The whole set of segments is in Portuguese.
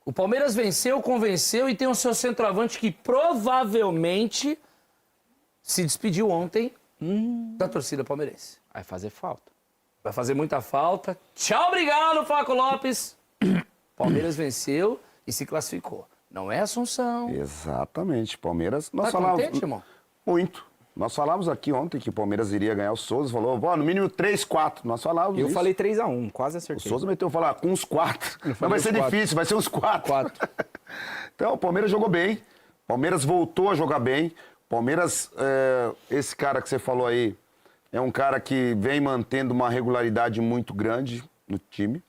O Palmeiras venceu, convenceu e tem o seu centroavante que provavelmente se despediu ontem da torcida palmeirense. Vai fazer falta. Vai fazer muita falta. Tchau, obrigado, Flaco Lopes. Palmeiras venceu e se classificou. Não é Assunção. Exatamente. Palmeiras... Tá contente, irmão? Muito. Nós falávamos aqui ontem que o Palmeiras iria ganhar o Souza. Falou, no mínimo 3-4. Nós falávamos Eu isso. falei 3-1, quase O acertei. Souza meteu falar com uns 4. Mas vai ser uns 4. difícil, vai ser uns 4. 4. Então, o Palmeiras jogou bem. O Palmeiras voltou a jogar bem. O Palmeiras, esse cara que você falou aí, é um cara que vem mantendo uma regularidade muito grande no time.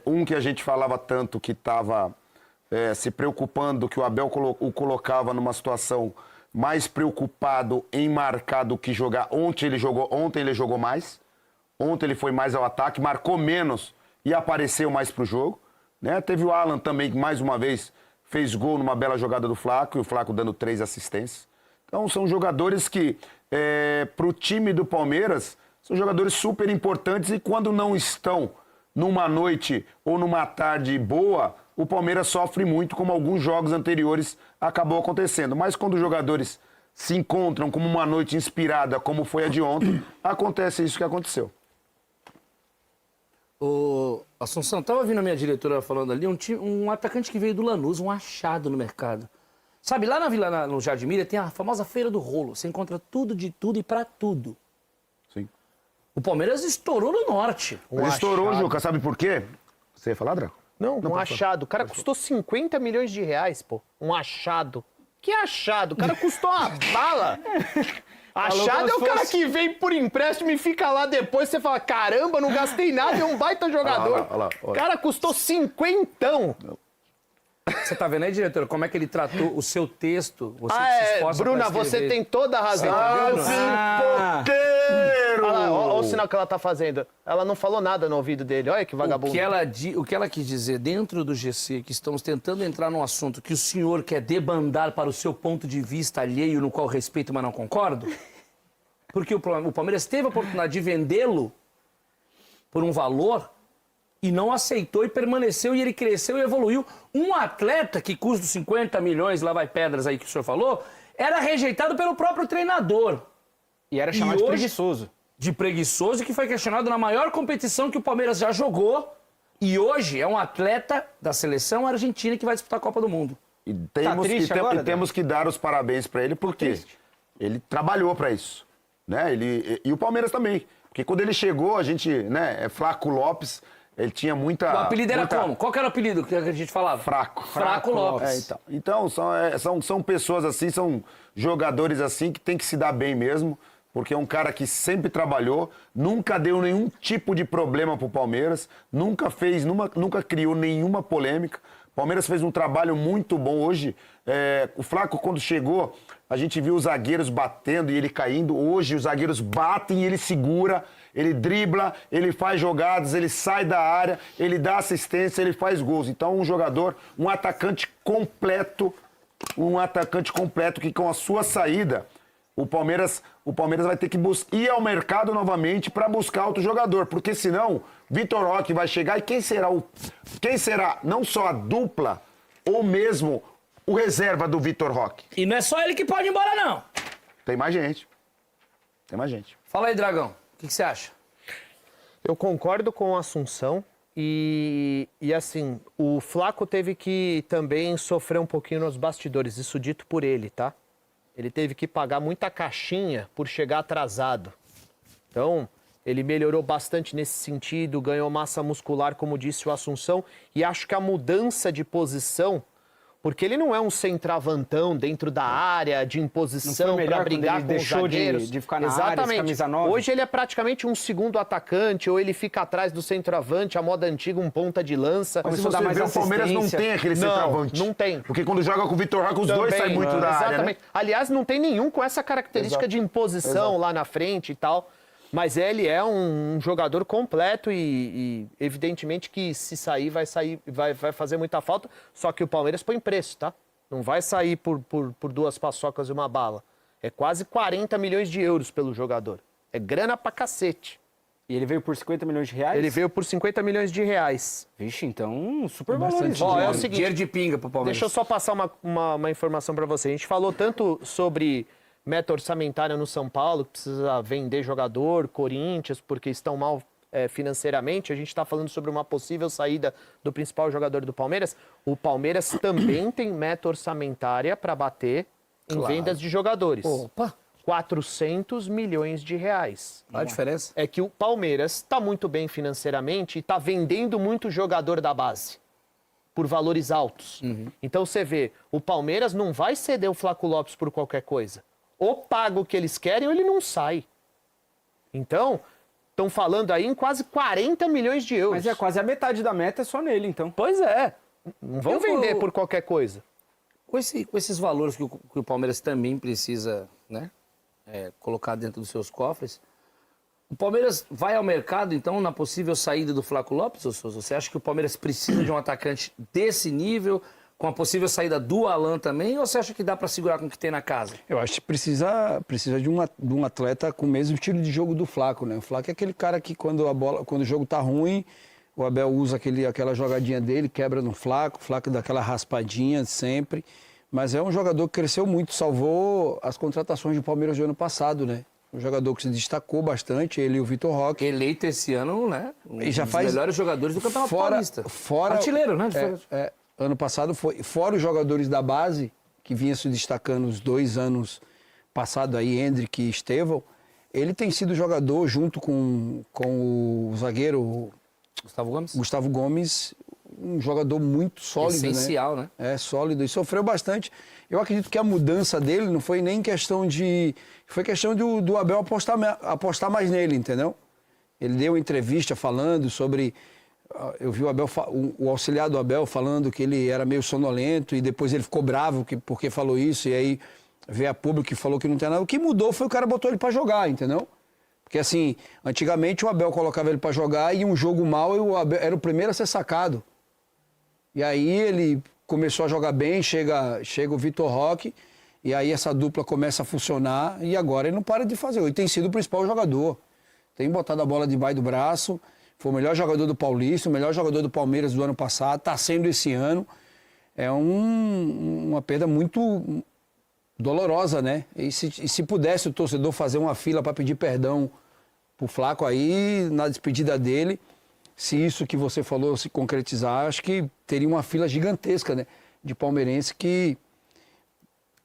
Um que a gente falava tanto que estava se preocupando, que o Abel o colocava numa situação mais preocupado em marcar do que jogar. Ontem ele jogou mais. Ontem ele foi mais ao ataque, marcou menos e apareceu mais pro jogo. Né? Teve o Alan também, que mais uma vez fez gol numa bela jogada do Flaco, e o Flaco dando 3 assistências. Então são jogadores que, pro time do Palmeiras, são jogadores super importantes e quando não estão numa noite ou numa tarde boa, o Palmeiras sofre muito, como alguns jogos anteriores acabou acontecendo. Mas quando os jogadores se encontram como uma noite inspirada, como foi a de ontem, acontece isso que aconteceu. O Assunção, tava ouvindo a minha diretora falando ali, um atacante que veio do Lanús, um achado no mercado. Sabe, lá na Vila, no Jardim Miriam, tem a famosa Feira do Rolo. Você encontra tudo de tudo e pra tudo. Sim. O Palmeiras estourou no norte. Mas estourou, Juca, sabe por quê? Você ia falar, Draco? Não, um achado. O cara custou 50 milhões de reais, pô. Um achado. Que achado? O cara custou uma bala. Achado é o cara que vem por empréstimo e fica lá depois, você fala, caramba, não gastei nada, é um baita jogador. Olha lá. O cara custou 50. Você tá vendo aí, diretora, como é que ele tratou o seu texto? Você que se esforça Bruna, pra escrever. você tem toda a razão. Olha lá, olha o sinal que ela tá fazendo. Ela não falou nada no ouvido dele. Olha que vagabundo. O que ela quis dizer dentro do GC, que estamos tentando entrar num assunto que o senhor quer debandar para o seu ponto de vista alheio, no qual respeito, mas não concordo, porque o Palmeiras teve a oportunidade de vendê-lo por um valor e não aceitou e permaneceu, e ele cresceu e evoluiu. Um atleta que custa 50 milhões, lá vai pedras aí que o senhor falou, era rejeitado pelo próprio treinador. E era chamado de hoje, preguiçoso. De preguiçoso, que foi questionado na maior competição que o Palmeiras já jogou. E hoje é um atleta da seleção argentina que vai disputar a Copa do Mundo. E temos que dar os parabéns para ele, porque ele trabalhou para isso. Né? E o Palmeiras também. Porque quando ele chegou, a gente, né, Flaco Lopes, ele tinha muita... O apelido era como? Qual que era o apelido que a gente falava? Fraco Lopes. Então são pessoas assim, são jogadores assim que tem que se dar bem mesmo, porque é um cara que sempre trabalhou, nunca deu nenhum tipo de problema pro Palmeiras, nunca criou nenhuma polêmica. O Palmeiras fez um trabalho muito bom hoje. O Flaco, quando chegou, a gente viu os zagueiros batendo e ele caindo. Hoje os zagueiros batem e ele segura, ele dribla, ele faz jogadas, ele sai da área, ele dá assistência, ele faz gols. Então um jogador, um atacante completo que com a sua saída, o Palmeiras vai ter que ir ao mercado novamente para buscar outro jogador, porque senão Vitor Roque vai chegar e quem será não só a dupla ou mesmo o reserva do Vitor Roque? E não é só ele que pode ir embora, não. Tem mais gente. Fala aí, Dragão. O que você acha? Eu concordo com a Assunção e assim, o Flaco teve que também sofrer um pouquinho nos bastidores, isso dito por ele, tá? Ele teve que pagar muita caixinha por chegar atrasado. Então, ele melhorou bastante nesse sentido, ganhou massa muscular, como disse o Assunção, e acho que a mudança de posição, porque ele não é um centroavantão dentro da área, de imposição para brigar com os zagueiros. De ficar na área, camisa 9. Hoje ele é praticamente um segundo atacante, ou ele fica atrás do centroavante, a moda antiga, um ponta de lança. Mas se você vê, o Palmeiras não tem aquele centroavante. Não tem. Porque quando joga com o Vitor Roque, os dois saem muito da área, né? Aliás, não tem nenhum com essa característica de imposição lá na frente e tal. Mas ele é um jogador completo e evidentemente que se sair, vai fazer muita falta. Só que o Palmeiras põe preço, tá? Não vai sair por 2 paçocas e uma bala. É quase 40 milhões de euros pelo jogador. É grana pra cacete. E ele veio por 50 milhões de reais? Ele veio por 50 milhões de reais. Vixe, então super Bastante valorizado. Ó, é o dinheiro. seguinte, Dinheiro de pinga pro Palmeiras. Deixa eu só passar uma informação para você. A gente falou tanto sobre meta orçamentária no São Paulo, que precisa vender jogador, Corinthians, porque estão mal financeiramente. A gente está falando sobre uma possível saída do principal jogador do Palmeiras. O Palmeiras também tem meta orçamentária para bater em vendas de jogadores. Opa! 400 milhões de reais. Qual a diferença? É que o Palmeiras está muito bem financeiramente e está vendendo muito jogador da base por valores altos. Então você vê, o Palmeiras não vai ceder o Flaco Lopes por qualquer coisa. Ou paga o que eles querem ou ele não sai. Então, estão falando aí em quase 40 milhões de euros. Mas é quase a metade da meta é só nele, então. Pois é. Não vão vender por qualquer coisa. Com esses valores que o Palmeiras também precisa, né, colocar dentro dos seus cofres, o Palmeiras vai ao mercado, então, na possível saída do Flaco Lopes, ou Souza? Você acha que o Palmeiras precisa de um atacante desse nível, com a possível saída do Alan também, ou você acha que dá para segurar com o que tem na casa? Eu acho que precisa de um atleta com o mesmo estilo de jogo do Flaco, né? O Flaco é aquele cara que quando o jogo tá ruim, o Abel usa aquela jogadinha dele, quebra no Flaco, o Flaco dá aquela raspadinha sempre. Mas é um jogador que cresceu muito, salvou as contratações do Palmeiras do ano passado, né? Um jogador que se destacou bastante, ele e o Vitor Roque. Eleito esse ano, né? Um E já dos faz melhores jogadores do Campeonato Paulista. Artilheiro, né? Ano passado foi. Fora os jogadores da base, que vinha se destacando os 2 anos passados aí, Hendrick e Estevão, ele tem sido jogador junto com o zagueiro Gustavo Gomes, um jogador muito sólido, essencial, né? É, sólido e sofreu bastante. Eu acredito que a mudança dele não foi nem questão de... Foi questão do Abel apostar mais nele, entendeu? Ele deu uma entrevista falando sobre... Eu vi o auxiliar do Abel falando que ele era meio sonolento e depois ele ficou bravo porque falou isso e aí veio a público e falou que não tem nada. O que mudou foi o cara botou ele pra jogar, entendeu? Porque assim, antigamente o Abel colocava ele pra jogar e um jogo mal o Abel era o primeiro a ser sacado. E aí ele começou a jogar bem, chega o Vitor Roque, e aí essa dupla começa a funcionar, e agora ele não para de fazer. Ele tem sido o principal jogador. Tem botado a bola debaixo do braço, foi o melhor jogador do Paulista, o melhor jogador do Palmeiras do ano passado, está sendo esse ano. É uma perda muito dolorosa, né? E se pudesse o torcedor fazer uma fila para pedir perdão pro Flaco aí, na despedida dele... Se isso que você falou se concretizar, acho que teria uma fila gigantesca, né, de palmeirense que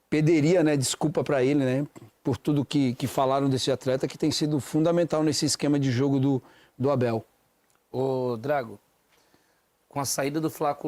pediria, né, desculpa para ele, né, por tudo que falaram desse atleta que tem sido fundamental nesse esquema de jogo do Abel. Ô, Drago, com a saída do Flaco